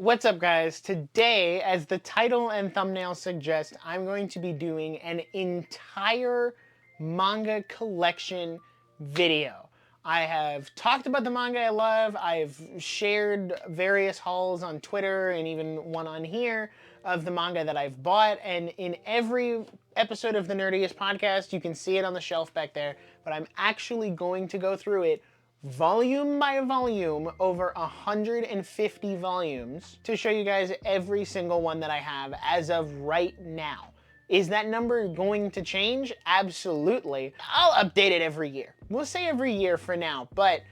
What's up, guys? Today, as the title and thumbnail suggest, I'm going to be doing an entire manga collection video. I have talked about the manga I love. I've shared various hauls on Twitter and even one on here of the manga that I've bought. And in every episode of the Nerdiest podcast, you can see it on the shelf back there. But I'm actually going to go through it volume by volume, over 150 volumes, to show you guys every single one that I have as of right now. Is that number going to change? Absolutely. I'll update it every year. We'll say every year for now, but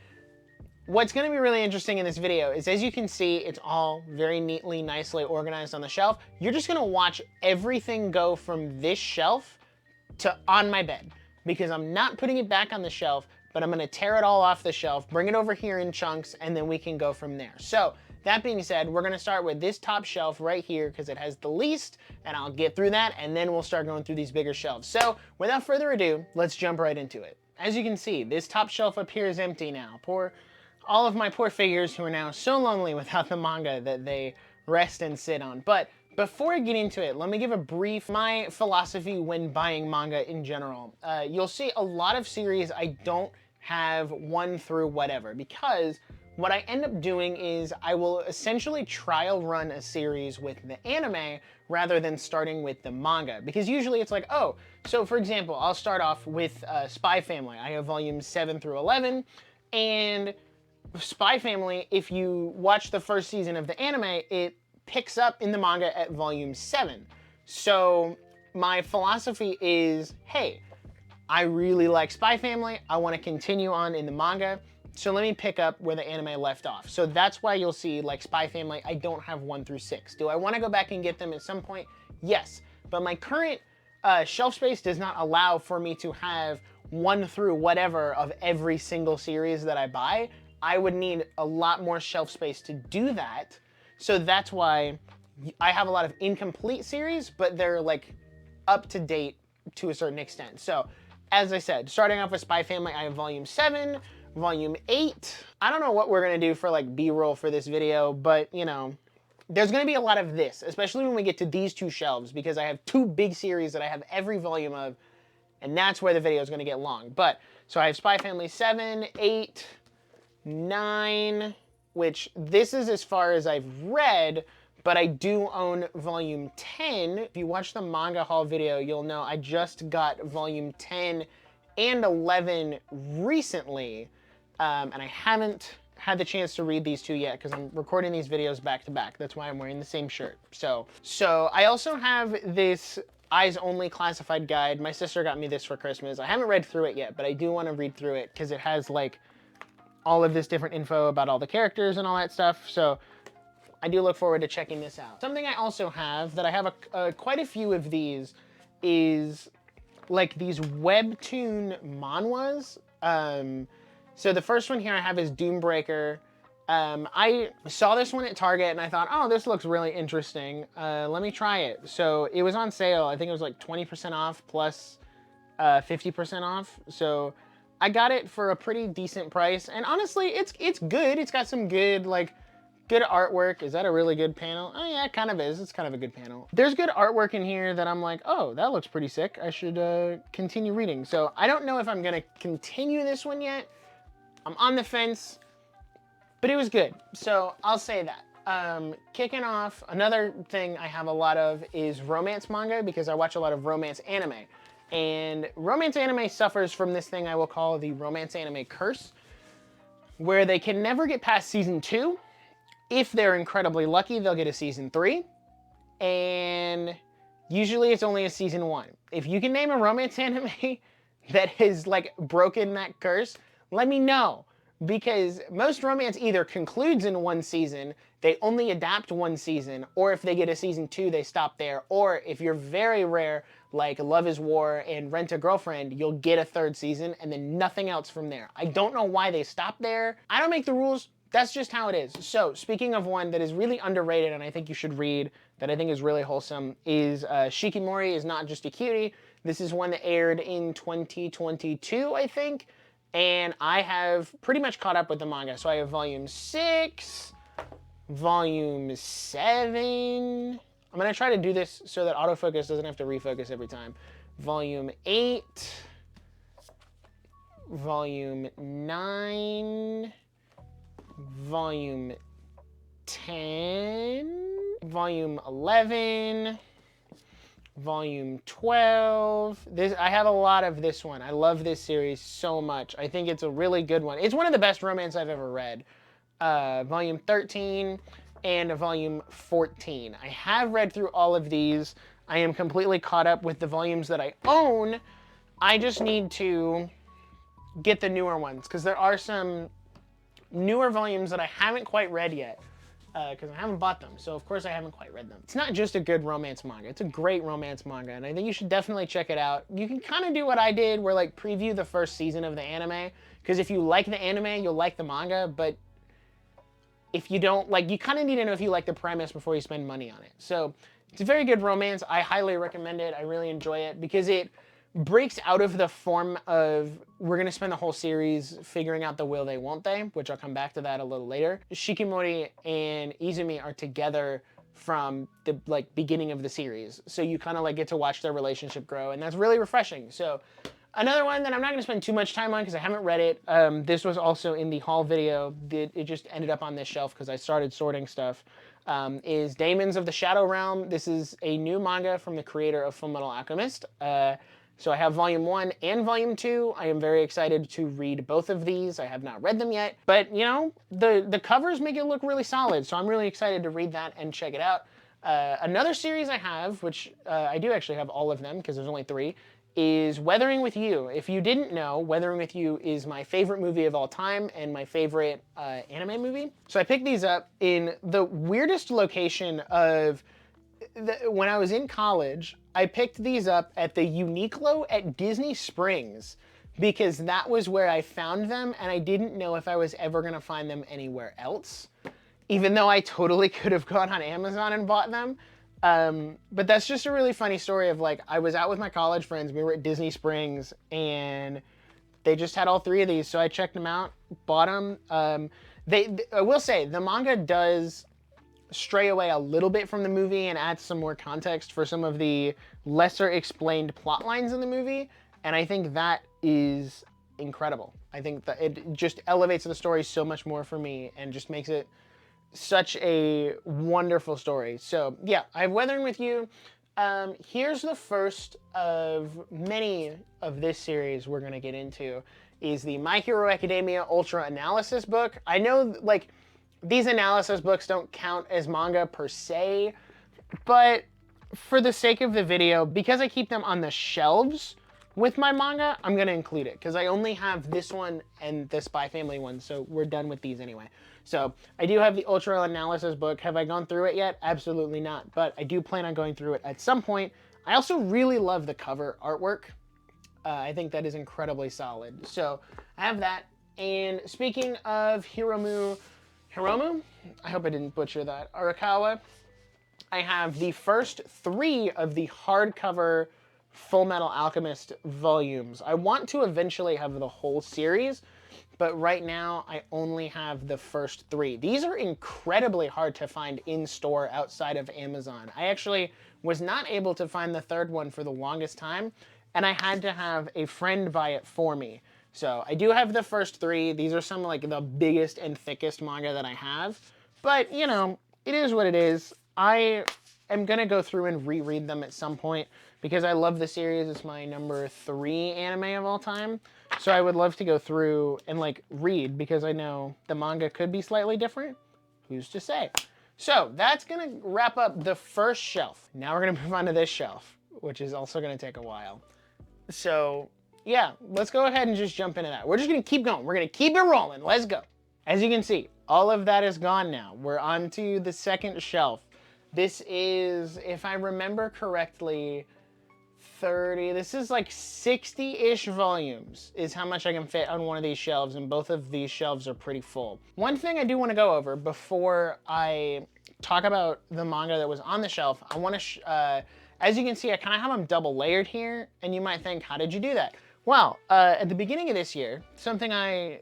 what's going to be really interesting in this video is, as you can see, it's all very neatly, nicely organized on the shelf. You're just going to watch everything go from this shelf to on my bed, because I'm not putting it back on the shelf, but I'm gonna tear it all off the shelf, bring it over here in chunks, and then we can go from there. So that being said, we're gonna start with this top shelf right here because it has the least, and I'll get through that, and then we'll start going through these bigger shelves. So without further ado, let's jump right into it. As you can see, this top shelf up here is empty now. All of my poor figures who are now so lonely without the manga that they rest and sit on. But before I get into it, let me give a brief my philosophy when buying manga in general. You'll see a lot of series I don't have one through whatever, because what I end up doing is I will essentially trial run a series with the anime rather than starting with the manga, because usually it's like, oh, so for example, I'll start off with Spy Family. I have volumes 7 through 11, and Spy Family, if you watch the first season of the anime, it picks up in the manga at volume 7. So my philosophy is, hey, I really like Spy Family. I want to continue on in the manga, so let me pick up where the anime left off. So that's why you'll see, like, Spy Family, I don't have 1 through 6. Do I want to go back and get them at some point? Yes. But my current shelf space does not allow for me to have 1 through whatever of every single series that I buy. I would need a lot more shelf space to do that. So that's why I have a lot of incomplete series, but they're like up to date to a certain extent. So as I said, starting off with Spy Family, I have volume 7, volume 8. I don't know what we're gonna do for like B-roll for this video, but you know, there's gonna be a lot of this, especially when we get to these 2 shelves, because I have 2 big series that I have every volume of, and that's where the video is gonna get long. But, so I have Spy Family 7, 8, 9, which this is as far as I've read, but I do own volume 10. If you watch the manga haul video, you'll know I just got volume 10 and 11 recently, and I haven't had the chance to read these 2 yet because I'm recording these videos back to back. That's why I'm wearing the same shirt. So I also have this Eyes Only classified guide. My sister got me this for Christmas. I haven't read through it yet, but I do want to read through it because it has like all of this different info about all the characters and all that stuff. So I do look forward to checking this out. Something I also have that I have quite a few of these is like these webtoon manhwas. So the first one here I have is Doombreaker. I saw this one at Target and I thought, oh, this looks really interesting. Let me try it. So it was on sale. I think it was like 20% off plus 50% off. So I got it for a pretty decent price. And honestly, it's good. It's got some good, like, good artwork. Is that a really good panel? Oh yeah, it kind of is. It's kind of a good panel. There's good artwork in here that I'm like, oh, that looks pretty sick. I should continue reading. So I don't know if I'm gonna continue this one yet. I'm on the fence, but it was good. So I'll say that. Kicking off, another thing I have a lot of is romance manga, because I watch a lot of romance anime. And romance anime suffers from this thing I will call the romance anime curse, where they can never get past season 2. If they're incredibly lucky, they'll get a season 3. And usually it's only a season 1. If you can name a romance anime that has like broken that curse, let me know. Because most romance either concludes in 1 season, they only adapt 1 season, or if they get a season 2, they stop there. Or if you're very rare, like Love is War and Rent a Girlfriend, you'll get a 3rd season and then nothing else from there. I don't know why they stop there. I don't make the rules. That's just how it is. So speaking of one that is really underrated and I think you should read, that I think is really wholesome, is Shikimori is Not Just a Cutie. This is one that aired in 2022, I think. And I have pretty much caught up with the manga. So I have volume 6, volume 7. I'm gonna try to do this so that autofocus doesn't have to refocus every time. Volume 8, volume 9, volume 10, volume 11, volume 12. I have a lot of this one. I love this series so much. I think it's a really good one. It's one of the best romance I've ever read. Volume 13 and volume 14. I have read through all of these. I am completely caught up with the volumes that I own. I just need to get the newer ones, because there are some newer volumes that I haven't quite read yet, because I haven't bought them. So of course I haven't quite read them. It's not just a good romance manga. It's a great romance manga, and I think you should definitely check it out. You can kind of do what I did, where like preview the first season of the anime, because if you like the anime, you'll like the manga, but if you don't, like, you kind of need to know if you like the premise before you spend money on it. So it's a very good romance. I highly recommend it. I really enjoy it because it breaks out of the form of, we're going to spend the whole series figuring out the will they, won't they, which I'll come back to that a little later. Shikimori and Izumi are together from the beginning of the series. So you kind of like get to watch their relationship grow, and that's really refreshing. So another one that I'm not going to spend too much time on because I haven't read it. This was also in the haul video. It just ended up on this shelf because I started sorting stuff. Is Daemons of the Shadow Realm. This is a new manga from the creator of Fullmetal Alchemist. So I have volume 1 and volume 2. I am very excited to read both of these. I have not read them yet, but you know, the covers make it look really solid. So I'm really excited to read that and check it out. Another series I have, which I do actually have all of them because there's only 3, is Weathering with You. If you didn't know, Weathering with You is my favorite movie of all time and my favorite anime movie. So I picked these up in the weirdest location of when I was in college. I picked these up at the Uniqlo at Disney Springs because that was where I found them, and I didn't know if I was ever going to find them anywhere else, even though I totally could have gone on Amazon and bought them. But that's just a really funny story of, like, I was out with my college friends, we were at Disney Springs, and they just had all 3 of these, so I checked them out, bought them. I will say, the manga does stray away a little bit from the movie and add some more context for some of the lesser explained plot lines in the movie, and I think that is incredible. I think that it just elevates the story so much more for me and just makes it such a wonderful story. So yeah, I have Weathering with You. Here's the first of many of this series we're gonna get into, is the My Hero Academia Ultra Analysis book. I know, like, these analysis books don't count as manga per se, but for the sake of the video, because I keep them on the shelves with my manga, I'm gonna include it because I only have this one and the Spy Family one, so we're done with these anyway. So I do have the Ultra Analysis book. Have I gone through it yet? Absolutely not, but I do plan on going through it at some point. I also really love the cover artwork. I think that is incredibly solid. So I have that. And speaking of Hiromu, I hope I didn't butcher that, Arakawa, I have the first 3 of the hardcover Fullmetal Alchemist volumes. I want to eventually have the whole series, but right now I only have the first 3. These are incredibly hard to find in store outside of Amazon. I actually was not able to find the 3rd one for the longest time, and I had to have a friend buy it for me. So I do have the first 3. These are some, like, the biggest and thickest manga that I have, but you know, it is what it is. I am gonna go through and reread them at some point because I love the series. It's my number 3 anime of all time. So I would love to go through and, like, read, because I know the manga could be slightly different. Who's to say? So that's gonna wrap up the first shelf. Now we're gonna move on to this shelf, which is also gonna take a while. So yeah, let's go ahead and just jump into that. We're just gonna keep going. We're gonna keep it rolling. Let's go. As you can see, all of that is gone now. We're on to the second shelf. This is, if I remember correctly, 30, this is like 60-ish volumes is how much I can fit on one of these shelves, and both of these shelves are pretty full. One thing I do want to go over before I talk about the manga that was on the shelf, I want to, as you can see, I kind of have them double layered here, and you might think, how did you do that? Well, at the beginning of this year, something I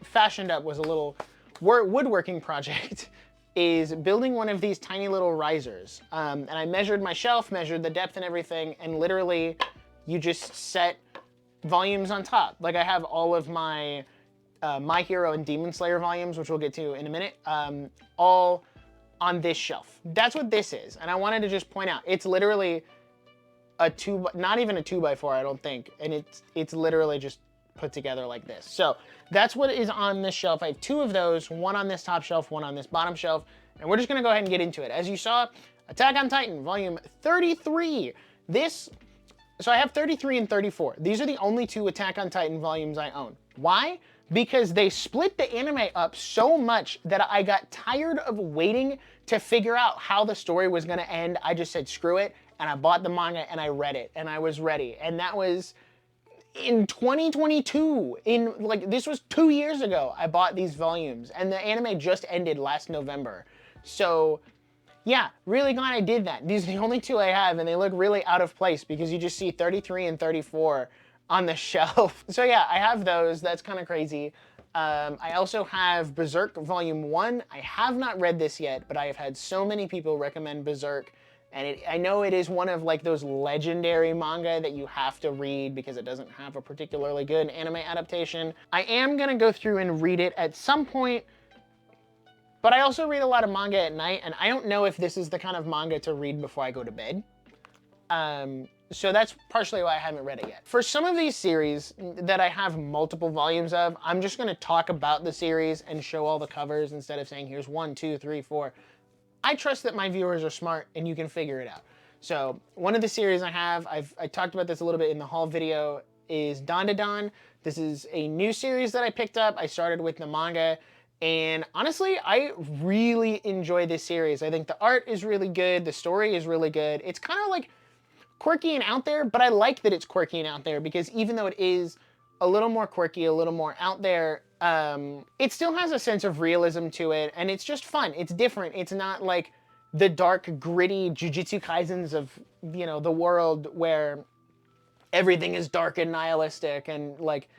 fashioned up was a little woodworking project is building one of these tiny little risers. And I measured my shelf, measured the depth and everything, and literally you just set volumes on top. Like I have all of my My Hero and Demon Slayer volumes, which we'll get to in a minute, all on this shelf. That's what this is. And I wanted to just point out, it's literally a not even a 2x4, I don't think. And it's literally just put together like this. So that's what is on this shelf. I have 2 of those, one on this top shelf, one on this bottom shelf. And we're just gonna go ahead and get into it. As you saw, Attack on Titan, volume 33. So I have 33 and 34. These are the only 2 Attack on Titan volumes I own. Why? Because they split the anime up so much that I got tired of waiting to figure out how the story was gonna end. I just said, screw it, and I bought the manga and I read it, and I was ready. And that was in 2022. This was 2 years ago, I bought these volumes, and the anime just ended last November. So yeah, really glad I did that. These are the only 2 I have, and they look really out of place because you just see 33 and 34 on the shelf. So yeah, I have those. That's kind of crazy. I also have Berserk Volume 1. I have not read this yet, but I have had so many people recommend Berserk. And I know it is one of like those legendary manga that you have to read because it doesn't have a particularly good anime adaptation. I am gonna go through and read it at some point, but I also read a lot of manga at night, and I don't know if this is the kind of manga to read before I go to bed. So that's partially why I haven't read it yet. For some of these series that I have multiple volumes of, I'm just gonna talk about the series and show all the covers instead of saying here's 1, 2, 3, 4. I trust that my viewers are smart and you can figure it out. So one of the series I have, I talked about this a little bit in the haul video, is Dandadan. This is a new series that I picked up. I started with the manga, and honestly, I really enjoy this series. I think the art is really good, the story is really good. It's kind of like quirky and out there, but I like that it's quirky and out there because even though it is a little more quirky, a little more out there, it still has a sense of realism to it, and it's just fun. It's different. It's not like the dark, gritty Jujutsu Kaisens of, you know, the world where everything is dark and nihilistic, and like,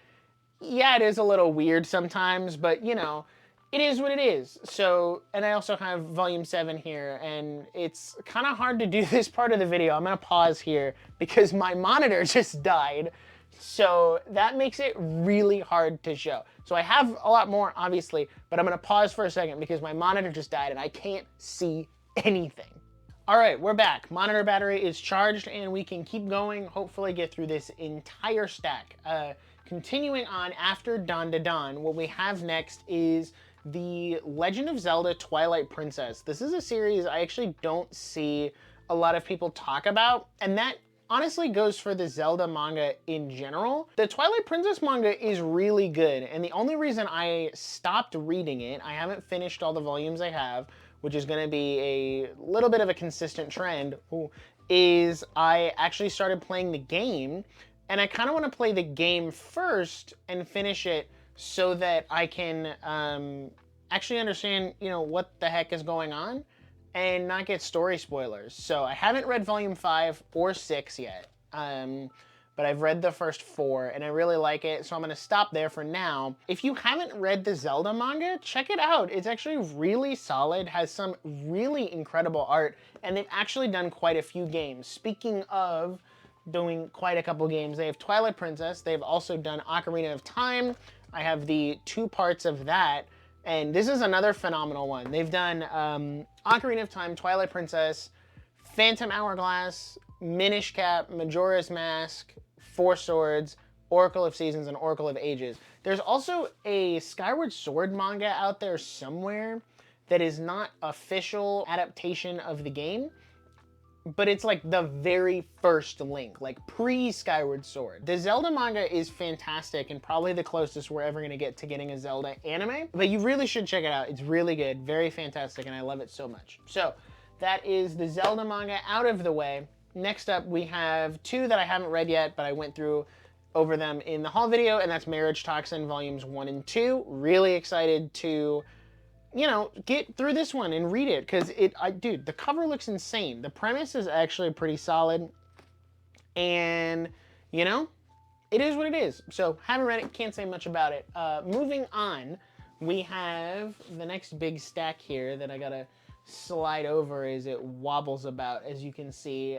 yeah, it is a little weird sometimes, but you know, it is what it is. So, and I also have volume 7 here, and it's kind of hard to do this part of the video. I'm gonna pause here because my monitor just died. So that makes it really hard to show. So I have a lot more, obviously, but I'm gonna pause for a second because my monitor just died and I can't see anything. All right, we're back. Monitor battery is charged and we can keep going, hopefully get through this entire stack. Continuing on after Dandadan, what we have next is The Legend of Zelda Twilight Princess. This is a series I actually don't see a lot of people talk about, and that honestly goes for the Zelda manga in general. The Twilight Princess manga is really good, and the only reason I stopped reading it, I haven't finished all the volumes I have, which is gonna be a little bit of a consistent trend, is I actually started playing the game, and I kind of want to play the game first and finish it so that I can actually understand, you know, what the heck is going on and not get story spoilers. So I haven't read volume 5 or 6 yet, but I've read the first 4 and I really like it, so I'm gonna stop there for now. If you haven't read the Zelda manga, check it out. It's actually really solid, has some really incredible art, and they've actually done quite a few games. Speaking of doing quite a couple games, they have Twilight Princess, they've also done Ocarina of Time. I have the 2 parts of that, and this is another phenomenal one. They've done Ocarina of Time, Twilight Princess, Phantom Hourglass, Minish Cap, Majora's Mask, Four Swords, Oracle of Seasons, and Oracle of Ages. There's also a Skyward Sword manga out there somewhere that is not official adaptation of the game, but it's like the very first Link, like pre-Skyward Sword. The Zelda manga is fantastic and probably the closest we're ever gonna get to getting a Zelda anime, but you really should check it out. It's really good, very fantastic, and I love it so much. So that is the Zelda manga out of the way. Next up, we have 2 that I haven't read yet, but I went through over them in the haul video, and that's Marriage Toxin volumes 1 and 2. Really excited to, you know, get through this one and read it, because dude, the cover looks insane. The premise is actually pretty solid, and, you know, it is what it is. So, haven't read it, can't say much about it. Moving on, we have the next big stack here that I gotta slide over as it wobbles about, as you can see.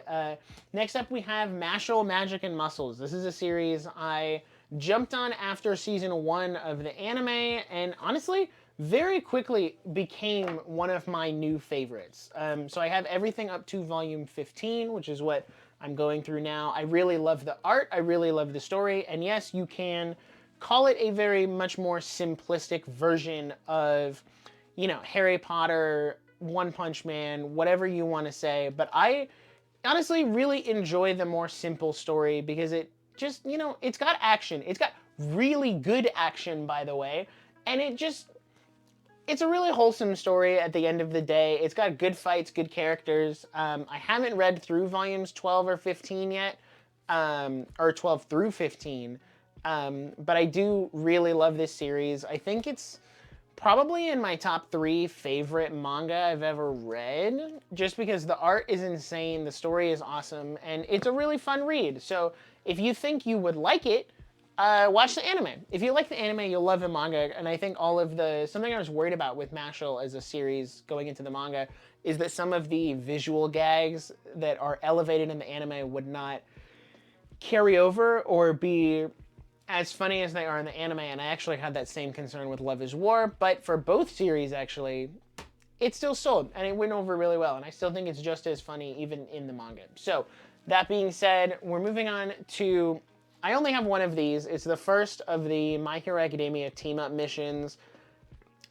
Next up, we have Mashle, Magic, and Muscles. This is a series I jumped on after season 1 of the anime, and honestly, very quickly became one of my new favorites. So I have everything up to volume 15, which is what I'm going through now. I really love the art, I really love the story, and yes, you can call it a very much more simplistic version of, you know, Harry Potter, One Punch Man, whatever you want to say, but I honestly really enjoy the more simple story because it just, you know, it's got action. It's got really good action, by the way, and it's a really wholesome story at the end of the day. It's got good fights, good characters. I haven't read through volumes 12 or 15 yet, or 12 through 15, but I do really love this series. I think it's probably in my top 3 favorite manga I've ever read, just because the art is insane, the story is awesome, and it's a really fun read. So if you think you would like it, watch the anime. If you like the anime, you'll love the manga, and I think something I was worried about with Mashle as a series going into the manga is that some of the visual gags that are elevated in the anime would not carry over or be as funny as they are in the anime, and I actually had that same concern with Love is War, but for both series, actually, it still sold, and it went over really well, and I still think it's just as funny even in the manga. So, that being said, we're moving on to, I only have one of these. It's the first of the My Hero Academia team-up missions.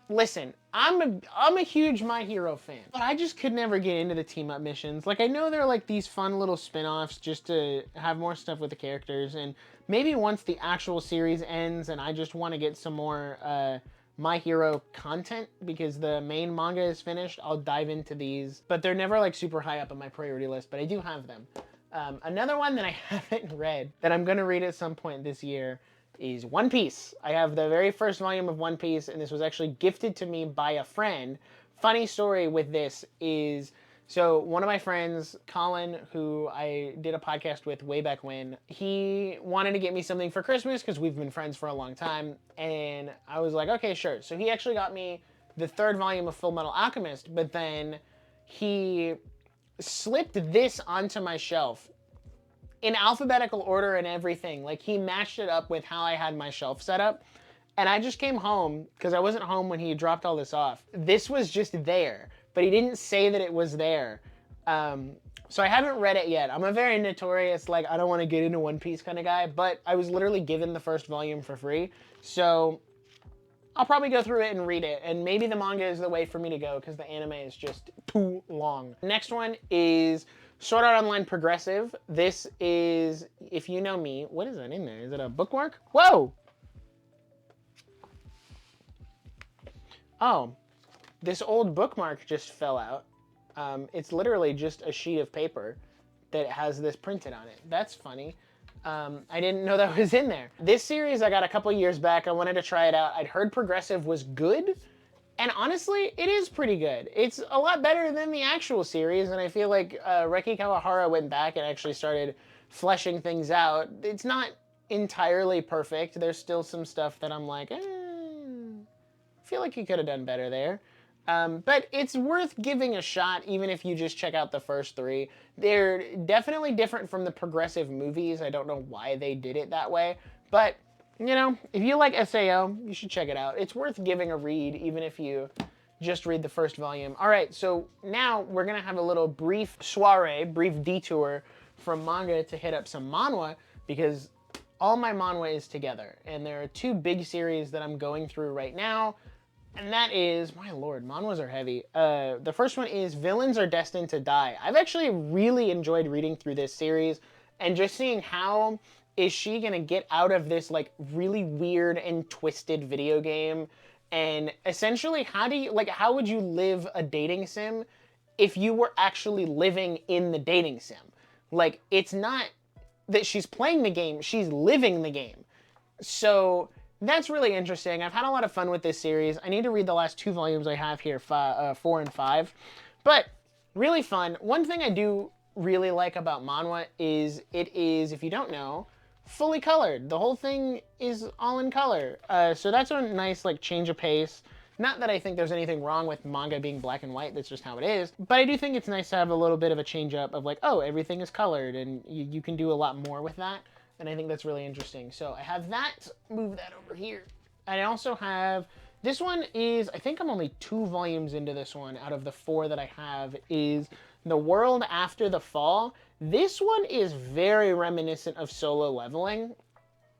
Listen, I'm a huge My Hero fan, but I just could never get into the team-up missions. Like, I know they're like these fun little spin-offs just to have more stuff with the characters, and maybe once the actual series ends and I just want to get some more My Hero content because the main manga is finished, I'll dive into these. But they're never like super high up on my priority list, but I do have them. Another one that I haven't read that I'm gonna read at some point this year is One Piece. I have the very first volume of One Piece, and this was actually gifted to me by a friend. Funny story with this is, so one of my friends, Colin, who I did a podcast with way back when, he wanted to get me something for Christmas because we've been friends for a long time, and I was like, okay, sure. So he actually got me the 3rd volume of Full Metal Alchemist, but then he slipped this onto my shelf in alphabetical order and everything. Like, he matched it up with how I had my shelf set up. And I just came home, because I wasn't home when he dropped all this off. This was just there, but he didn't say that it was there. So I haven't read it yet. I'm a very notorious, like, I don't want to get into One Piece kind of guy, but I was literally given the first volume for free. So I'll probably go through it and read it, and maybe the manga is the way for me to go, because the anime is just too long. Next one is Sword Art Online Progressive. This is, if you know me, what is that in there? Is it a bookmark? Whoa! Oh, this old bookmark just fell out. It's literally just a sheet of paper that has this printed on it. That's funny. I didn't know that was in there. This series I got a couple years back. I wanted to try it out. I'd heard Progressive was good, and honestly, it is pretty good. It's a lot better than the actual series, and I feel like Reki Kawahara went back and actually started fleshing things out. It's not entirely perfect. There's still some stuff that I'm like, I feel like you could have done better there. But it's worth giving a shot, even if you just check out the first 3. They're definitely different from the Progressive movies. I don't know why they did it that way. But, you know, if you like SAO, you should check it out. It's worth giving a read, even if you just read the first volume. All right, so now we're going to have a little brief soiree, brief detour from manga to hit up some manhwa, because all my manhwa is together. And there are 2 big series that I'm going through right now. And that is, my lord, manhwas are heavy. The first one is Villains Are Destined to Die. I've actually really enjoyed reading through this series and just seeing how is she gonna get out of this like really weird and twisted video game, and essentially how would you live a dating sim if you were actually living in the dating sim? Like, it's not that she's playing the game, she's living the game. So that's really interesting. I've had a lot of fun with this series. I need to read the last 2 volumes I have here, 4 and 5. But really fun. One thing I do really like about manhwa is it is, if you don't know, fully colored. The whole thing is all in color. So that's a nice like change of pace. Not that I think there's anything wrong with manga being black and white, that's just how it is. But I do think it's nice to have a little bit of a change up of like, oh, everything is colored, and you can do a lot more with that. And I think that's really interesting. So I have that, move that over here. And I also have, this one is, I think I'm only 2 volumes into this one out of the 4 that I have, is The World After the Fall. This one is very reminiscent of Solo Leveling.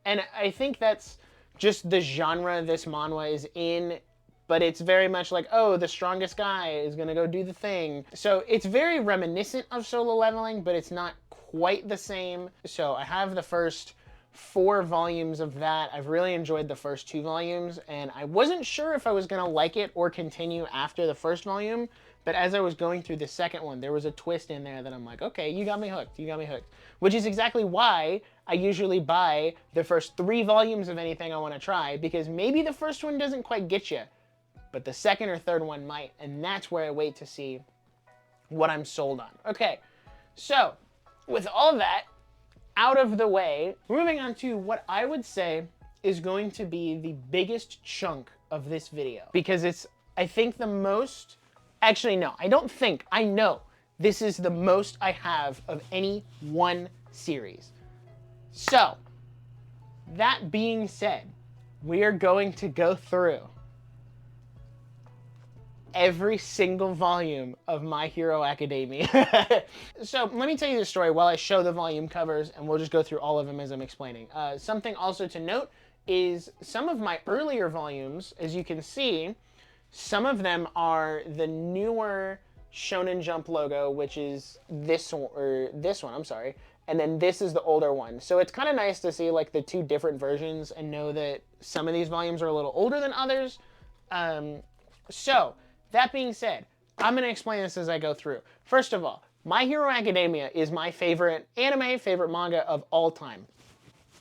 And I think that's just the genre this manhwa is in, but it's very much like, oh, the strongest guy is gonna go do the thing. So it's very reminiscent of Solo Leveling, but it's not quite the same. So I have the first 4 volumes of that. I've really enjoyed the first 2 volumes, and I wasn't sure if I was gonna like it or continue after the first volume, but as I was going through the second one, there was a twist in there that I'm like, okay, you got me hooked, you got me hooked. Which is exactly why I usually buy the first 3 volumes of anything I wanna try, because maybe the first one doesn't quite get you, but the second or third one might, and that's where I wait to see what I'm sold on. Okay, so with all that out of the way, moving on to what I would say is going to be the biggest chunk of this video, because it's, I think, the most, actually no, I don't think, I know this is the most I have of any one series. So, that being said, we are going to go through every single volume of My Hero Academia. So let me tell you the story while I show the volume covers, and we'll just go through all of them as I'm explaining. Something also to note is some of my earlier volumes, as you can see, some of them are the newer Shonen Jump logo, which is this one, I'm sorry. And then this is the older one. So it's kind of nice to see like the 2 different versions and know that some of these volumes are a little older than others. So, that being said, I'm going to explain this as I go through. First of all, My Hero Academia is my favorite anime, favorite manga of all time.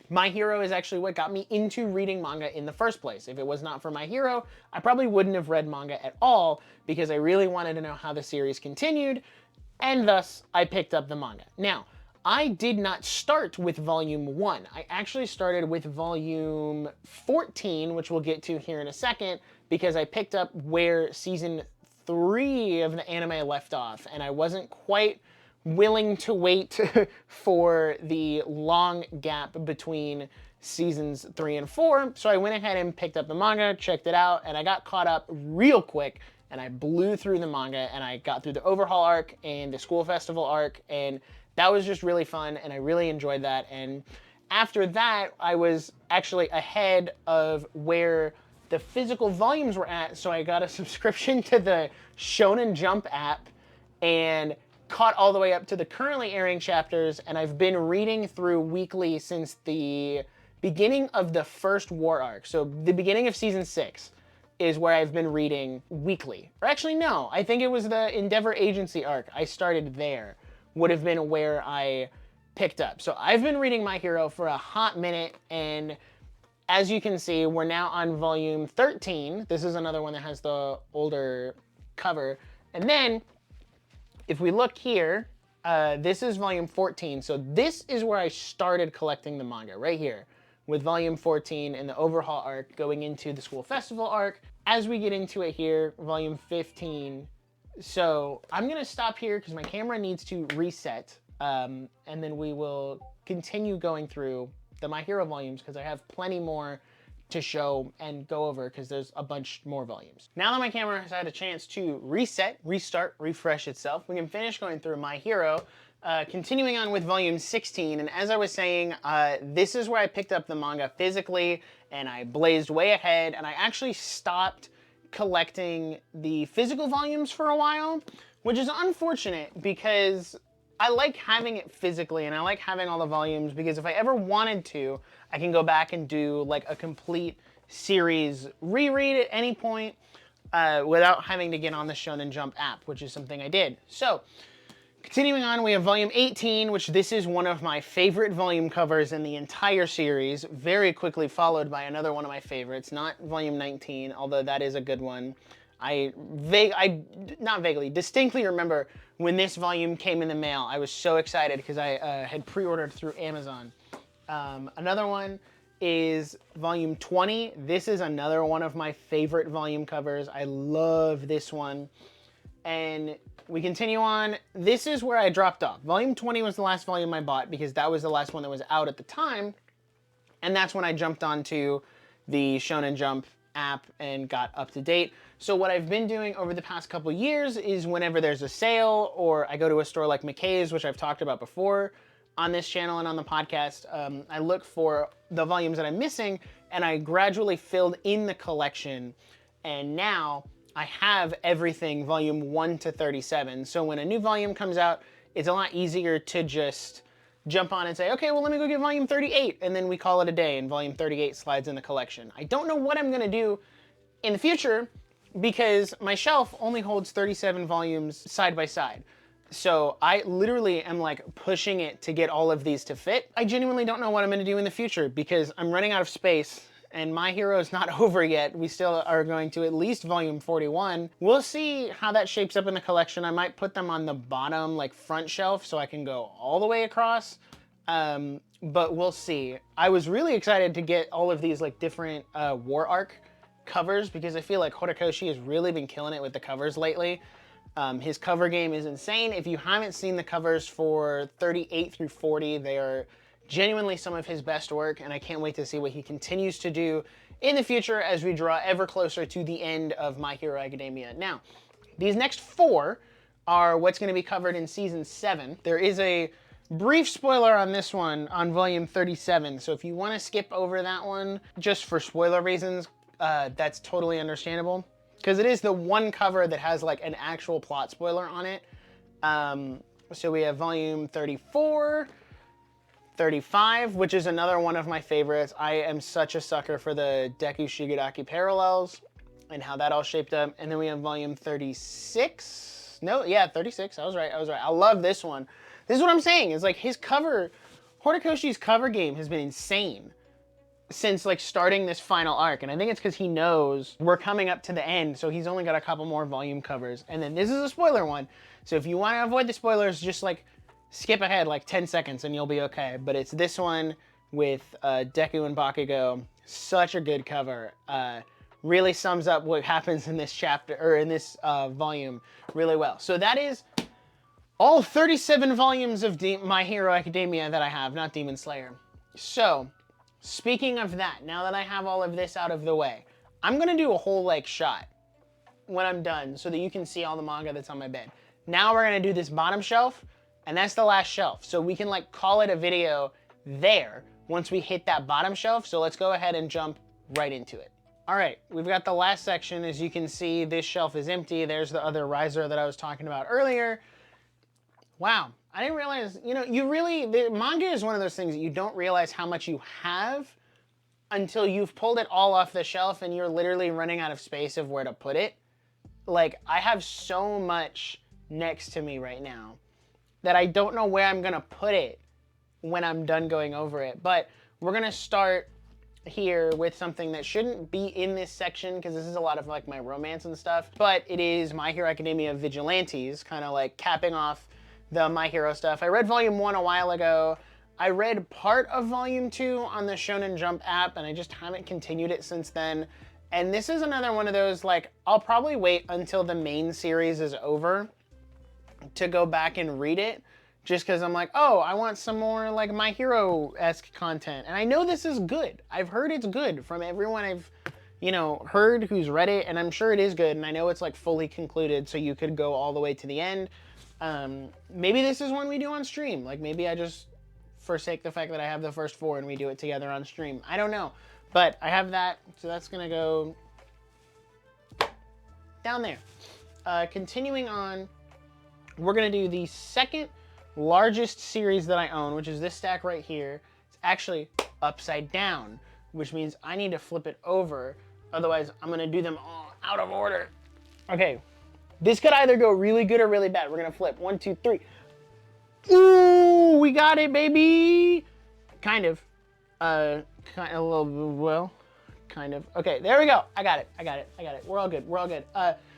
My Hero is actually what got me into reading manga in the first place. If it was not for My Hero, I probably wouldn't have read manga at all, because I really wanted to know how the series continued, and thus I picked up the manga. Now, I did not start with volume 1. I actually started with volume 14, which we'll get to here in a second, because I picked up where season 3 of the anime left off, and I wasn't quite willing to wait for the long gap between seasons 3 and 4, so I went ahead and picked up the manga, checked it out, and I got caught up real quick, and I blew through the manga, and I got through the Overhaul arc and the School Festival arc, and that was just really fun, and I really enjoyed that. And after that, I was actually ahead of where the physical volumes were at, so I got a subscription to the Shonen Jump app and caught all the way up to the currently airing chapters, and I've been reading through weekly since the beginning of the first war arc. So the beginning of season 6 is where I've been reading weekly. Or actually, no, I think it was the Endeavor Agency arc. I started there, would have been where I picked up. So I've been reading My Hero for a hot minute, and as you can see, we're now on volume 13. This is another one that has the older cover. And then, if we look here, this is volume 14. So this is where I started collecting the manga, right here, with volume 14 and the Overhaul arc going into the School Festival arc. As we get into it here, volume 15. So I'm gonna stop here because my camera needs to reset, and then we will continue going through the My Hero volumes, because I have plenty more to show and go over, because there's a bunch more volumes. Now that my camera has had a chance to reset, restart, refresh itself, we can finish going through My Hero, continuing on with volume 16. And as I was saying, this is where I picked up the manga physically, and I blazed way ahead, and I actually stopped collecting the physical volumes for a while, which is unfortunate because I like having it physically, and I like having all the volumes, because if I ever wanted to, I can go back and do like a complete series reread at any point without having to get on the Shonen Jump app, which is something I did. So, continuing on, we have volume 18, which this is one of my favorite volume covers in the entire series, very quickly followed by another one of my favorites, not volume 19, although that is a good one. I distinctly remember when this volume came in the mail. I was so excited because I had pre-ordered through Amazon. Another one is volume 20. This is another one of my favorite volume covers. I love this one. And we continue on. This is where I dropped off. Volume 20 was the last volume I bought because that was the last one that was out at the time. And that's when I jumped onto the Shonen Jump app and got up to date. So what I've been doing over the past couple years is whenever there's a sale or I go to a store like McKay's, which I've talked about before on this channel and on the podcast, I look for the volumes that I'm missing and I gradually filled in the collection. And now I have everything volume 1 to 37. So when a new volume comes out, it's a lot easier to just jump on and say, okay, well, let me go get volume 38. And then we call it a day and volume 38 slides in the collection. I don't know what I'm gonna do in the future because my shelf only holds 37 volumes side by side. So I literally am like pushing it to get all of these to fit. I genuinely don't know what I'm gonna do in the future because I'm running out of space and My Hero is not over yet. We still are going to at least volume 41. We'll see how that shapes up in the collection. I might put them on the bottom, like front shelf, so I can go all the way across. But we'll see. I was really excited to get all of these like different War Arc covers because I feel like Horikoshi has really been killing it with the covers lately. His cover game is insane. If you haven't seen the covers for 38 through 40, they are genuinely some of his best work, and I can't wait to see what he continues to do in the future as we draw ever closer to the end of My Hero Academia. Now, these next 4 are what's going to be covered in Season 7. There is a brief spoiler on this one on Volume 37, so if you want to skip over that one just for spoiler reasons, that's totally understandable, because it is the one cover that has like an actual plot spoiler on it. So we have Volume 34, 35, which is another one of my favorites. I am such a sucker for the Deku Shigaraki parallels and how that all shaped up. And then we have volume 36. No, yeah, 36. I was right. I love this one. This is what I'm saying. It's like his cover, Horikoshi's cover game has been insane since like starting this final arc. And I think it's because he knows we're coming up to the end. So he's only got a couple more volume covers. And then this is a spoiler one. So if you want to avoid the spoilers, just like skip ahead like 10 seconds and you'll be okay. But it's this one with Deku and Bakugo. Such a good cover. Really sums up what happens in this chapter, or in this volume really well. So that is all 37 volumes of My Hero Academia that I have, not Demon Slayer. So, speaking of that, now that I have all of this out of the way, I'm gonna do a whole like shot when I'm done so that you can see all the manga that's on my bed. Now we're gonna do this bottom shelf, and that's the last shelf. So we can like call it a video there once we hit that bottom shelf. So let's go ahead and jump right into it. All right, we've got the last section. As you can see, this shelf is empty. There's the other riser that I was talking about earlier. Wow, I didn't realize, you know, the manga is one of those things that you don't realize how much you have until you've pulled it all off the shelf and you're literally running out of space of where to put it. Like, I have so much next to me right now that I don't know where I'm gonna put it when I'm done going over it. But we're gonna start here with something that shouldn't be in this section because this is a lot of like my romance and stuff, but it is My Hero Academia Vigilantes, kind of like capping off the My Hero stuff. I read volume 1 a while ago. I read part of volume 2 on the Shonen Jump app and I just haven't continued it since then. And this is another one of those, like, I'll probably wait until the main series is over to go back and read it, just because I'm like, oh, I want some more like My Hero-esque content. And I know this is good. I've heard it's good from everyone I've, you know, heard who's read it, and I'm sure it is good, and I know it's like fully concluded, so you could go all the way to the end. Maybe this is one we do on stream. Like, maybe I just forsake the fact that I have the first 4 and we do it together on stream. I don't know. But I have that, so that's gonna go down there. Continuing on, we're gonna do the second largest series that I own, which is this stack right here. It's actually upside down, which means I need to flip it over. Otherwise, I'm gonna do them all out of order. Okay, this could either go really good or really bad. We're gonna flip 1, 2, 3. Ooh, we got it, baby. Kind of. Kind of a little, well, kind of. Okay, there we go. I got it. We're all good.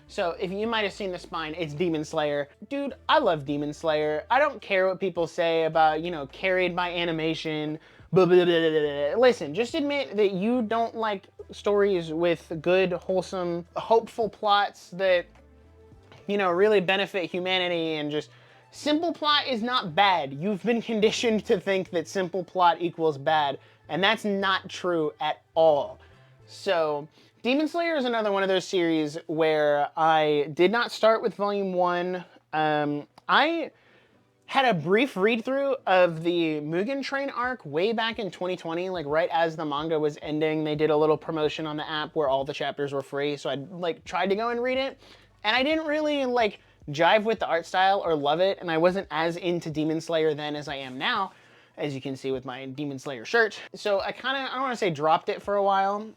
So if you might have seen the spine, it's Demon Slayer. Dude, I love Demon Slayer. I don't care what people say about, you know, carried by animation, blah, blah, blah, blah, blah. Listen, just admit that you don't like stories with good, wholesome, hopeful plots that, you know, really benefit humanity, and just simple plot is not bad. You've been conditioned to think that simple plot equals bad, and that's not true at all. So Demon Slayer is another one of those series where I did not start with volume 1. I had a brief read through of the Mugen Train arc way back in 2020, like right as the manga was ending. They did a little promotion on the app where all the chapters were free, so I like tried to go and read it, and I didn't really like jive with the art style or love it, and I wasn't as into Demon Slayer then as I am now, as you can see with my Demon Slayer shirt. So I don't want to say dropped it for a while,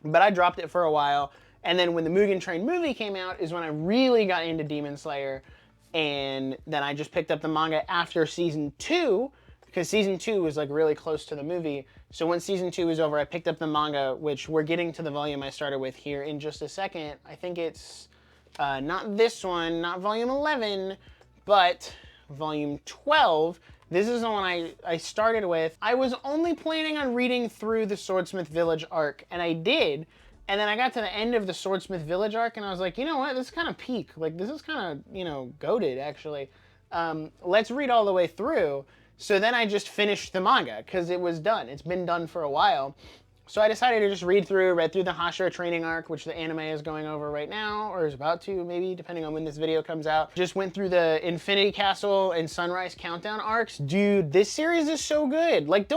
but I dropped it for a while, and then when the Mugen Train movie came out is when I really got into Demon Slayer, and then I just picked up the manga after season 2, because season 2 was like really close to the movie. So when season 2 was over, I picked up the manga, which we're getting to the volume I started with here in just a second. I think it's not this one, not volume 11, but volume 12. This is the one I started with. I was only planning on reading through the Swordsmith Village arc, and I did. And then I got to the end of the Swordsmith Village arc, and I was like, you know what, this is kind of peak. Like, this is kind of, you know, goated, actually. Let's read all the way through. So then I just finished the manga, because it was done. It's been done for a while. So I decided to just read through the Hashira training arc, which the anime is going over right now, or is about to, maybe, depending on when this video comes out. Just went through the Infinity Castle and Sunrise Countdown arcs. Dude, this series is so good. Like,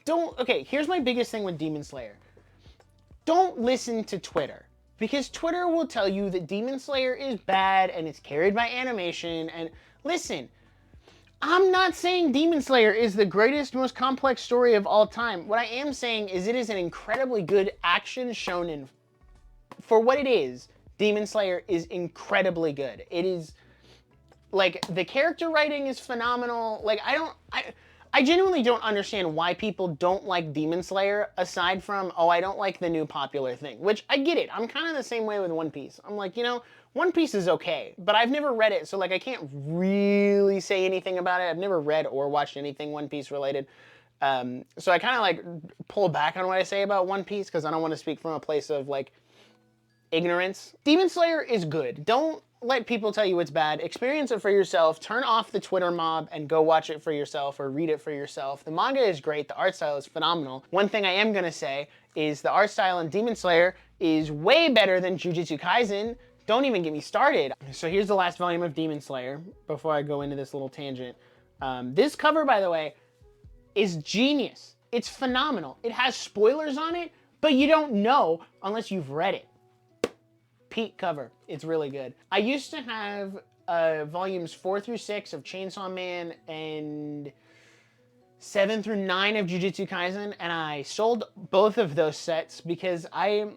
okay, here's my biggest thing with Demon Slayer. Don't listen to Twitter, because Twitter will tell you that Demon Slayer is bad and it's carried by animation. And listen, I'm not saying Demon Slayer is the greatest, most complex story of all time. What I am saying is it is an incredibly good action shonen. For what it is, Demon Slayer is incredibly good. It is, like, the character writing is phenomenal. Like, I genuinely don't understand why people don't like Demon Slayer, aside from, oh, I don't like the new popular thing, which I get it. I'm kind of the same way with One Piece. I'm like, you know, One Piece is okay, but I've never read it, so like I can't really say anything about it. I've never read or watched anything One Piece related. So I kind of like pull back on what I say about One Piece, because I don't want to speak from a place of like ignorance. Demon Slayer is good. Don't let people tell you it's bad. Experience it for yourself. Turn off the Twitter mob and go watch it for yourself or read it for yourself. The manga is great. The art style is phenomenal. One thing I am going to say is the art style in Demon Slayer is way better than Jujutsu Kaisen. Don't even get me started. So here's the last volume of Demon Slayer before I go into this little tangent. This cover, by the way, is genius. It's phenomenal. It has spoilers on it, but you don't know unless you've read it. Peak cover. It's really good. I used to have volumes 4 through 6 of Chainsaw Man and 7 through 9 of Jujutsu Kaisen, and I sold both of those sets because I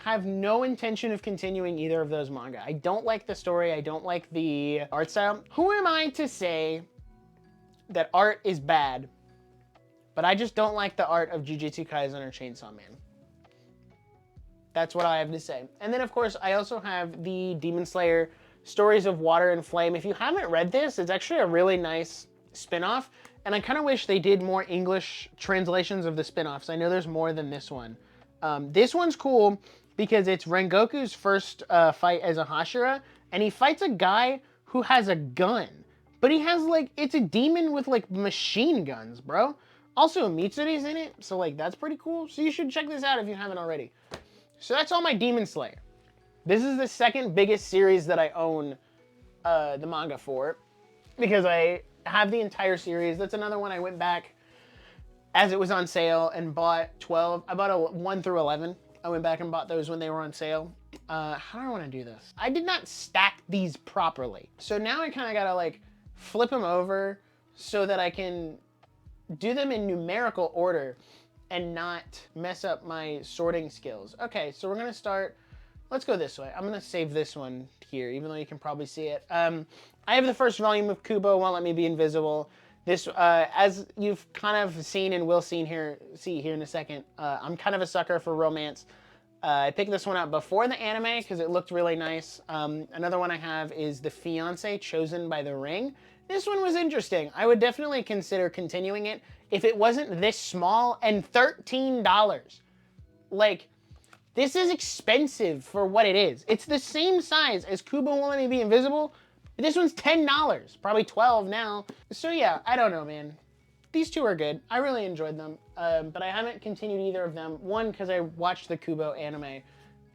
have no intention of continuing either of those manga. I don't like the story. I don't like the art style. Who am I to say that art is bad, but I just don't like the art of Jujutsu Kaisen or Chainsaw Man? That's what I have to say. And then, of course, I also have the Demon Slayer Stories of Water and Flame. If you haven't read this, it's actually a really nice spin-off, and I kind of wish they did more English translations of the spin-offs. I know there's more than this one. This one's cool because it's Rengoku's first fight as a Hashira, and he fights a guy who has a gun. But he has, like, it's a demon with, like, machine guns, bro. Also, Mitsuri's in it, so, like, that's pretty cool. So you should check this out if you haven't already. So that's all my Demon Slayer. This is the second biggest series that I own the manga for, because I have the entire series. That's another one I went back as it was on sale and bought 12. I bought 1 through 11. I went back and bought those when they were on sale. How do I want to do this? I did not stack these properly. So now I kind of got to like flip them over so that I can do them in numerical order and not mess up my sorting skills. Okay, so we're gonna start, let's go this way. I'm gonna save this one here, even though you can probably see it. I have the first volume of Kubo, Won't Let Me Be Invisible. This, as you've kind of seen and will see here in a second, I'm kind of a sucker for romance. I picked this one up before the anime because it looked really nice. Another one I have is The Fiancé Chosen by the Ring. This one was interesting. I would definitely consider continuing it if it wasn't this small and $13. Like, this is expensive for what it is. It's the same size as Kubo Won't Let Me Be Invisible, but this one's $10, probably $12 now. So yeah, I don't know, man. These two are good. I really enjoyed them, but I haven't continued either of them. One, because I watched the Kubo anime,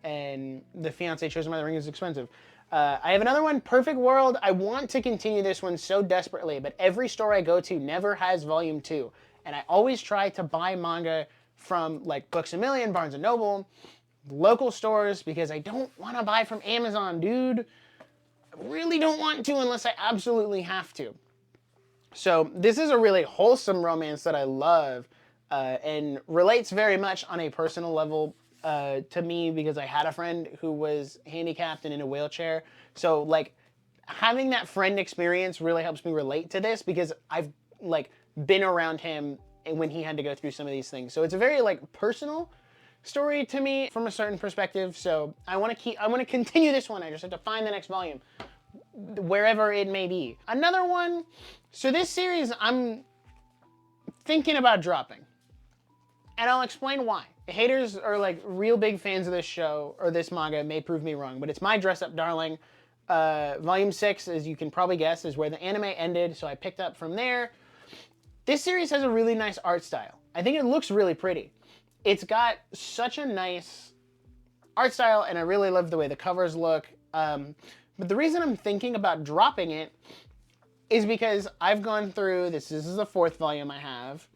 and The Fiancé Chosen by the Ring is expensive. I have another one, Perfect World. I want to continue this one so desperately, but every store I go to never has volume 2. And I always try to buy manga from like Books A Million, Barnes & Noble, local stores, because I don't want to buy from Amazon, dude. I really don't want to unless I absolutely have to. So this is a really wholesome romance that I love and relates very much on a personal level to me because I had a friend who was handicapped and in a wheelchair. So like having that friend experience really helps me relate to this because I've like been around him when he had to go through some of these things. So it's a very like personal story to me from a certain perspective. So I want to continue this one. I just have to find the next volume, wherever it may be. Another one, so this series I'm thinking about dropping. And I'll explain why. Haters are like real big fans of this show, or this manga, may prove me wrong, but it's My Dress Up Darling. Volume 6, as you can probably guess, is where the anime ended, so I picked up from there. This series has a really nice art style. I think it looks really pretty. It's got such a nice art style, and I really love the way the covers look. But the reason I'm thinking about dropping it is because I've gone through, this is the 4th volume I have.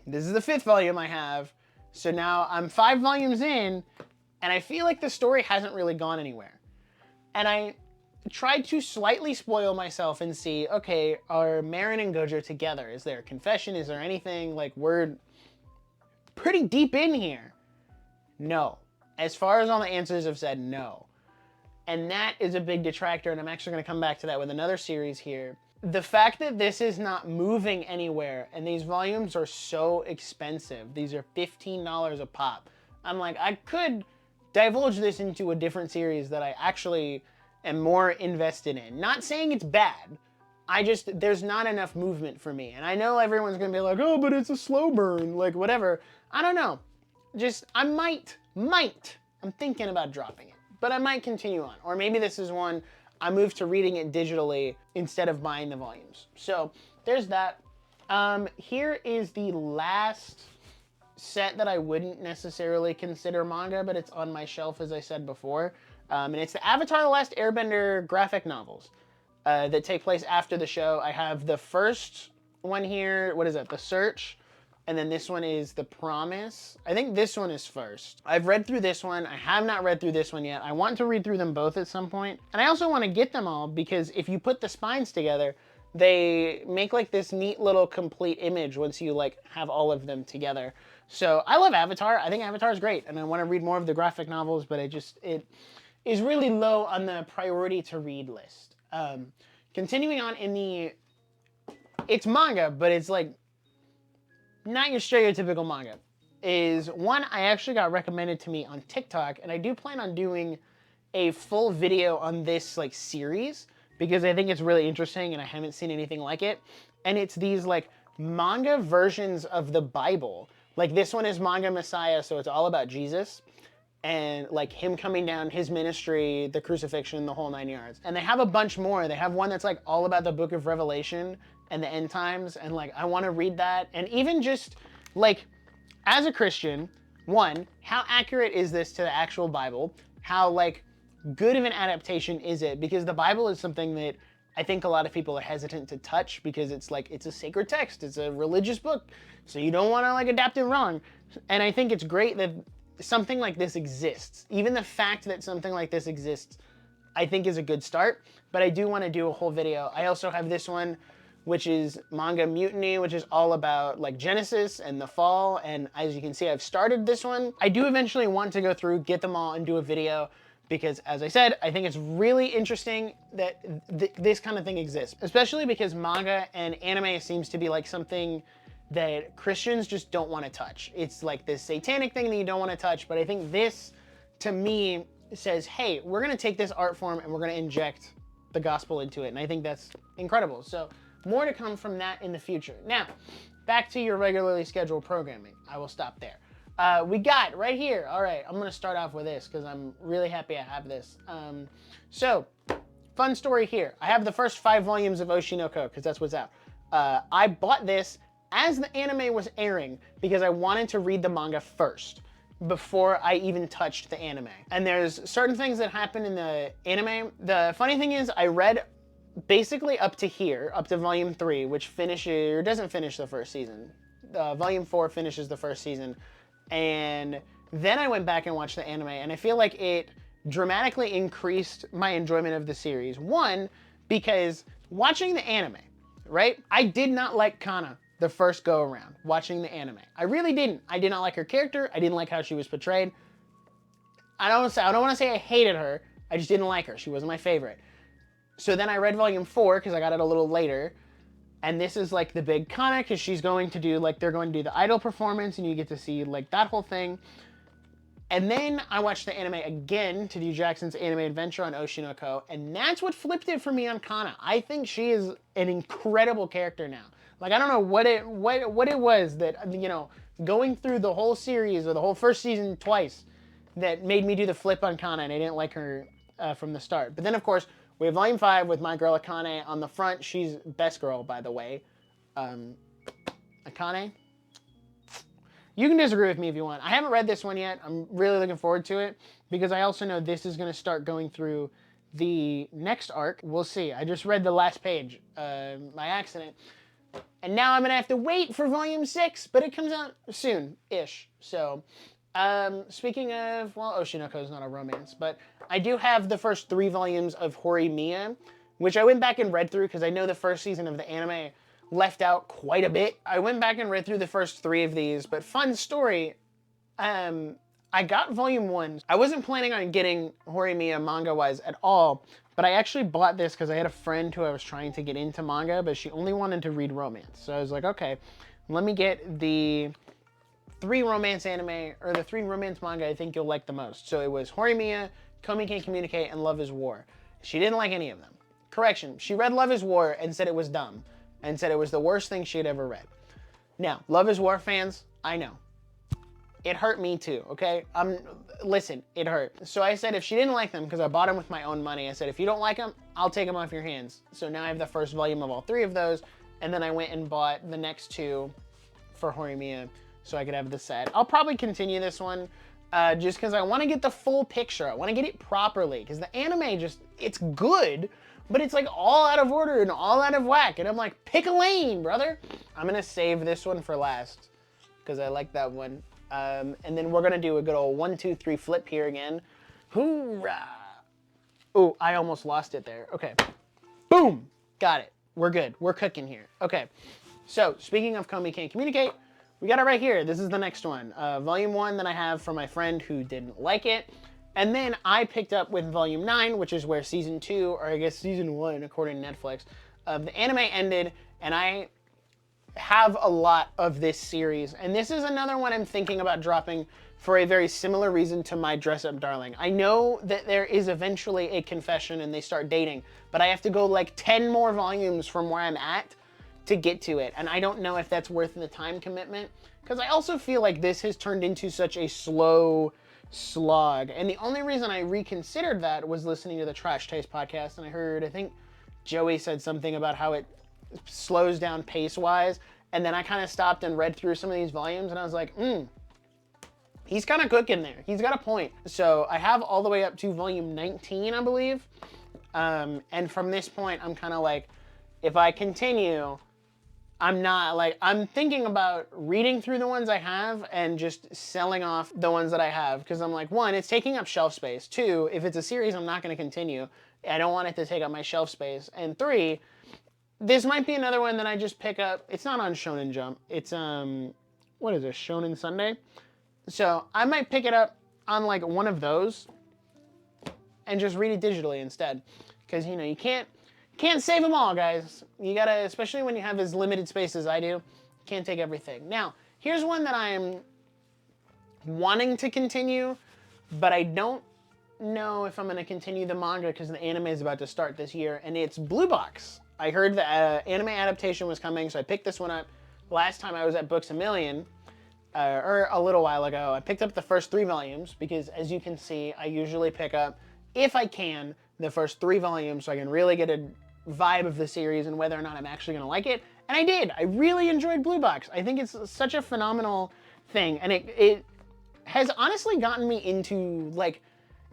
This is the 5th volume I have. So now I'm 5 volumes in, and I feel like the story hasn't really gone anywhere. And I tried to slightly spoil myself and see, okay, are Marin and Gojo together? Is there a confession? Is there anything? Like, we're pretty deep in here. No. As far as all the answers have said, no. And that is a big detractor, and I'm actually going to come back to that with another series here. The fact that this is not moving anywhere, and these volumes are so expensive, these are $15 a pop. I'm like, I could divulge this into a different series that I actually am more invested in. Not saying it's bad, there's not enough movement for me. And I know everyone's going to be like, oh, but it's a slow burn, like whatever. I don't know. I might, I'm thinking about dropping it. But I might continue on. Or maybe this is one I moved to reading it digitally instead of buying the volumes. So there's that. Here is the last set that I wouldn't necessarily consider manga, but it's on my shelf, as I said before. And it's the Avatar: The Last Airbender graphic novels that take place after the show. I have the first one here. What is it? The Search. And then this one is The Promise. I think this one is first. I've read through this one. I have not read through this one yet. I want to read through them both at some point. And I also want to get them all because if you put the spines together, they make like this neat little complete image once you like have all of them together. So I love Avatar. I think Avatar is great. And I want to read more of the graphic novels, but it is really low on the priority to read list. Continuing on in it's manga, but it's like, not your stereotypical manga, is one I actually got recommended to me on TikTok, and I do plan on doing a full video on this like series because I think it's really interesting and I haven't seen anything like it. And it's these like manga versions of the Bible. Like this one is Manga Messiah, so it's all about Jesus and like him coming down, his ministry, the crucifixion, the whole 9 yards. And they have a bunch more. They have one that's like all about the book of Revelation and the end times, and like I want to read that. And even just like as a Christian, one, how accurate is this to the actual Bible? How like good of an adaptation is it? Because the Bible is something that I think a lot of people are hesitant to touch because it's like it's a sacred text, it's a religious book, so you don't want to like adapt it wrong. And I think it's great that something like this exists. Even the fact that something like this exists, I think is a good start. But I do want to do a whole video. I also have this one, which is Manga Mutiny, which is all about like Genesis and the fall. And as you can see, I've started this one. I do eventually want to go through, get them all and do a video because as I said, I think it's really interesting that this kind of thing exists, especially because manga and anime seems to be like something that Christians just don't want to touch. It's like this satanic thing that you don't want to touch, but I think this, to me, says, hey, we're going to take this art form and we're going to inject the gospel into it, and I think that's incredible. So more to come from that in the future. Now, back to your regularly scheduled programming. I will stop there. We got right here. All right, I'm going to start off with this because I'm really happy I have this. So, fun story here. I have the first 5 volumes of Oshinoko because that's what's out. I bought this as the anime was airing because I wanted to read the manga first before I even touched the anime. And there's certain things that happen in the anime. The funny thing is I read basically up to here, up to volume 3, which finishes, or doesn't finish the first season. Volume 4 finishes the first season. And then I went back and watched the anime, and I feel like it dramatically increased my enjoyment of the series. One, because watching the anime, right? I did not like Kana the first go around watching the anime. I really didn't. I did not like her character. I didn't like how she was portrayed. I don't want to say I hated her. I just didn't like her. She wasn't my favorite. So then I read volume 4 because I got it a little later. And this is like the big Kana because she's going to do, like, they're going to do the idol performance and you get to see like that whole thing. And then I watched the anime again to do Jackson's anime adventure on Oshinoko, and that's what flipped it for me on Kana. I think she is an incredible character now. Like, I don't know what it was that, you know, going through the whole series or the whole first season twice that made me do the flip on Kana, and I didn't like her from the start. But then, of course, we have Volume 5 with my girl Akane on the front. She's best girl, by the way. Akane. You can disagree with me if you want. I haven't read this one yet. I'm really looking forward to it because I also know this is going to start going through the next arc. We'll see. I just read the last page by accident. And now I'm going to have to wait for Volume 6, but it comes out soon-ish. So, speaking of, well, Oshinoko is not a romance, but I do have the first 3 volumes of Horimiya, which I went back and read through because I know the first season of the anime left out quite a bit. I went back and read through the first 3 of these, but fun story, I got volume 1. I wasn't planning on getting Horimiya manga-wise at all, but I actually bought this because I had a friend who I was trying to get into manga, but she only wanted to read romance. So I was like, okay, let me get the 3 romance anime, or the 3 romance manga I think you'll like the most. So it was Horimiya, Komi Can't Communicate, and Love is War. She didn't like any of them. Correction, she read Love is War and said it was dumb, and said it was the worst thing she had ever read. Now, Love is War fans, I know. It hurt me too, okay? Listen, it hurt. So I said if she didn't like them, because I bought them with my own money, I said if you don't like them, I'll take them off your hands. So now I have the first volume of all 3 of those, and then I went and bought the next 2 for Horimiya so I could have the set. I'll probably continue this one just because I want to get the full picture. I want to get it properly, because the anime just, it's good, but it's like all out of order and all out of whack. And I'm like, pick a lane, brother. I'm going to save this one for last because I like that one. And then we're going to do a good old 1, 2, 3 flip here again. Hoorah. Oh, I almost lost it there. Okay. Boom. Got it. We're good. We're cooking here. Okay. So speaking of Komi Can't Communicate, we got it right here. This is the next one. Volume 1 that I have from my friend who didn't like it. And then I picked up with Volume 9, which is where Season 2, or I guess Season 1, according to Netflix, of the anime ended, and I have a lot of this series. And this is another one I'm thinking about dropping for a very similar reason to my Dress Up Darling. I know that there is eventually a confession and they start dating, but I have to go like 10 more volumes from where I'm at to get to it. And I don't know if that's worth the time commitment, because I also feel like this has turned into such a slow slog. And the only reason I reconsidered that was listening to the Trash Taste podcast, and I heard, I think Joey said something about how it slows down pace-wise, and then I kind of stopped and read through some of these volumes, and I was like, he's kind of cooking there. He's got a point. So I have all the way up to volume 19, I believe, and from this point, I'm kind of like, if I continue, I'm thinking about reading through the ones I have and just selling off the ones that I have, because I'm like, 1, it's taking up shelf space. 2, if it's a series I'm not going to continue, I don't want it to take up my shelf space. And 3, this might be another one that I just pick up. It's not on Shonen Jump. It's, what is it, Shonen Sunday? So I might pick it up on like one of those and just read it digitally instead. Because, you know, you can't save them all, guys. You gotta, especially when you have as limited space as I do, can't take everything. Now, here's one that I'm wanting to continue, but I don't know if I'm going to continue the manga because the anime is about to start this year, and it's Blue Box. I heard the anime adaptation was coming, so I picked this one up. Last time I was at Books A Million, or a little while ago, I picked up the first 3 volumes because, as you can see, I usually pick up, if I can, the first 3 volumes so I can really get a vibe of the series and whether or not I'm actually going to like it. And I did. I really enjoyed Blue Box. I think it's such a phenomenal thing, and it has honestly gotten me into, like,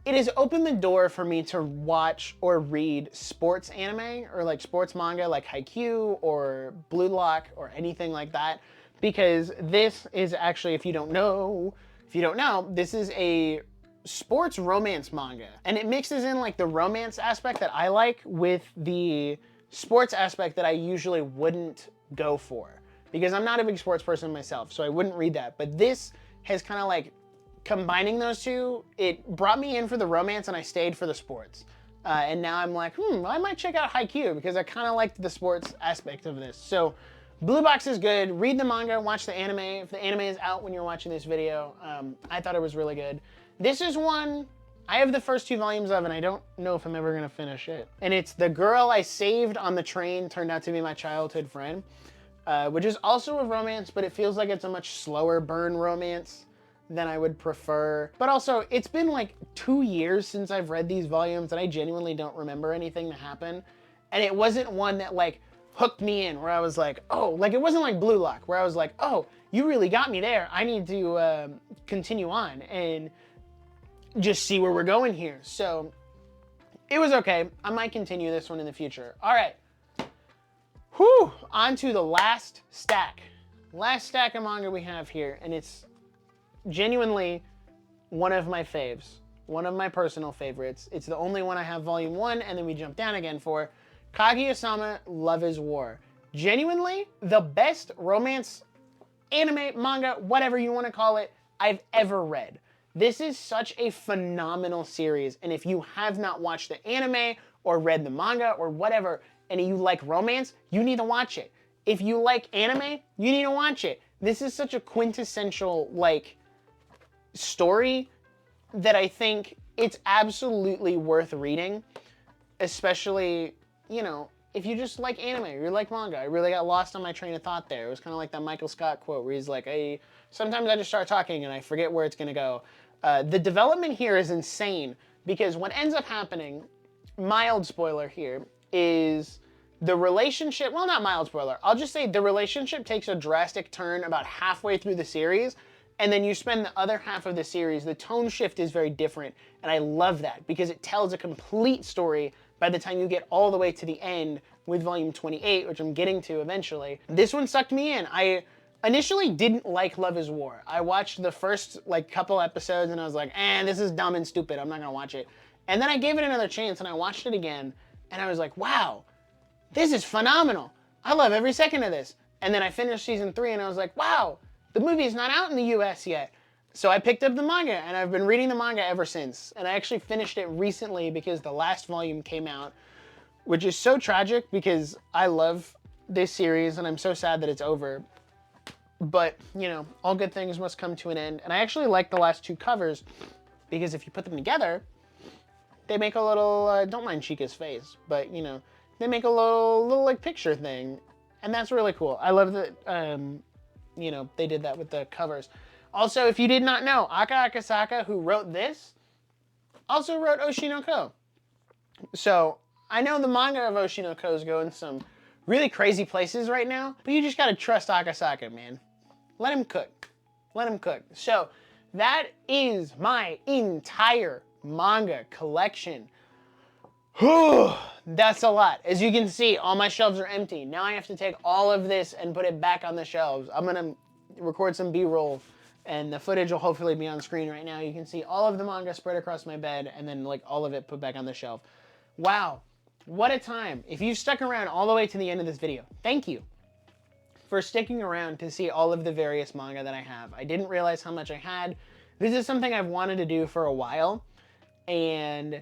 it has opened the door for me to watch or read sports anime or like sports manga like Haikyuu or Blue Lock or anything like that, because this is actually, if you don't know, this is a sports romance manga, and it mixes in like the romance aspect that I like with the sports aspect that I usually wouldn't go for, because I'm not a big sports person myself, so I wouldn't read that. But this has kind of like combining those two, it brought me in for the romance and I stayed for the sports. And now I'm like, I might check out Haikyuu because I kind of liked the sports aspect of this. So Blue Box is good. Read the manga, watch the anime. If the anime is out when you're watching this video, I thought it was really good. This is one I have the first 2 volumes of, and I don't know if I'm ever going to finish it. And it's The Girl I Saved on the Train Turned Out to Be My Childhood Friend, which is also a romance, but it feels like it's a much slower burn romance than I would prefer. But also, it's been like 2 years since I've read these volumes, and I genuinely don't remember anything that happened. And it wasn't one that like hooked me in, where I was like, oh, like it wasn't like Blue Lock, where I was like, oh, you really got me there. I need to continue on and just see where we're going here. So it was okay. I might continue this one in the future. All right. Whew, on to the last stack. Last stack of manga we have here, and it's genuinely one of my faves, one of my personal favorites. It's the only one I have volume 1, and then we jump down again for Kaguya-sama Love is War. Genuinely the best romance anime, manga, whatever you want to call it, I've ever read. This is such a phenomenal series, and if you have not watched the anime or read the manga or whatever, and you like romance, you need to watch it. If you like anime, you need to watch it. This is such a quintessential, like, story that I think it's absolutely worth reading, especially, you know, if you just like anime or you like manga. I really got lost on my train of thought there. It was kind of like that Michael Scott quote where he's like, sometimes I just start talking and I forget where it's going to go. The development here is insane, because what ends up happening, mild spoiler here, is the relationship, well, not mild spoiler, I'll just say the relationship takes a drastic turn about halfway through the series, and then you spend the other half of the series, the tone shift is very different, and I love that because it tells a complete story by the time you get all the way to the end with volume 28, which I'm getting to eventually. This one sucked me in. I initially didn't like Love is War. I watched the first like couple episodes and I was like, this is dumb and stupid, I'm not gonna watch it. And then I gave it another chance and I watched it again, and I was like, wow, this is phenomenal. I love every second of this. And then I finished season 3 and I was like, wow, the movie is not out in the US yet. So I picked up the manga and I've been reading the manga ever since. And I actually finished it recently because the last volume came out, which is so tragic because I love this series and I'm so sad that it's over. But, you know, all good things must come to an end. And I actually like the last 2 covers because if you put them together, they make a little, don't mind Chica's face, but, you know, they make a little like picture thing. And that's really cool. I love that, you know, they did that with the covers. Also, if you did not know, Aka Akasaka, who wrote this, also wrote Oshi no Ko. So, I know the manga of Oshi no Ko is going some really crazy places right now, but you just gotta trust Akasaka, man. Let him cook. Let him cook. So, that is my entire manga collection. That's a lot. As you can see, all my shelves are empty. Now I have to take all of this and put it back on the shelves. I'm gonna record some B-roll, and the footage will hopefully be on screen right now. You can see all of the manga spread across my bed, and then like all of it put back on the shelf. Wow, what a time. If you've stuck around all the way to the end of this video, thank you for sticking around to see all of the various manga that I have. I didn't realize how much I had. This is something I've wanted to do for a while, and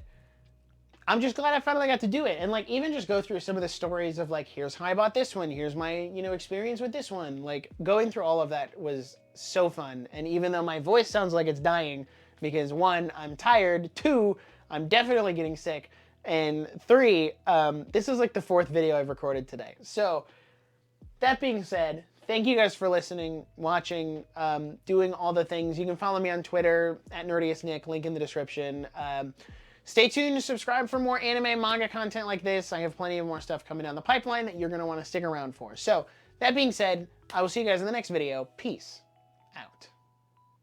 I'm just glad I finally got to do it. And like, even just go through some of the stories of like, here's how I bought this one. Here's my, you know, experience with this one. Like going through all of that was so fun. And even though my voice sounds like it's dying because 1, I'm tired, 2, I'm definitely getting sick, and 3, this is like the 4th video I've recorded today. So that being said, thank you guys for listening, watching, doing all the things. You can follow me on Twitter at NerdiestNick, link in the description. Stay tuned to subscribe for more anime manga content like this. I have plenty of more stuff coming down the pipeline that you're going to want to stick around for. So that being said, I will see you guys in the next video. Peace out.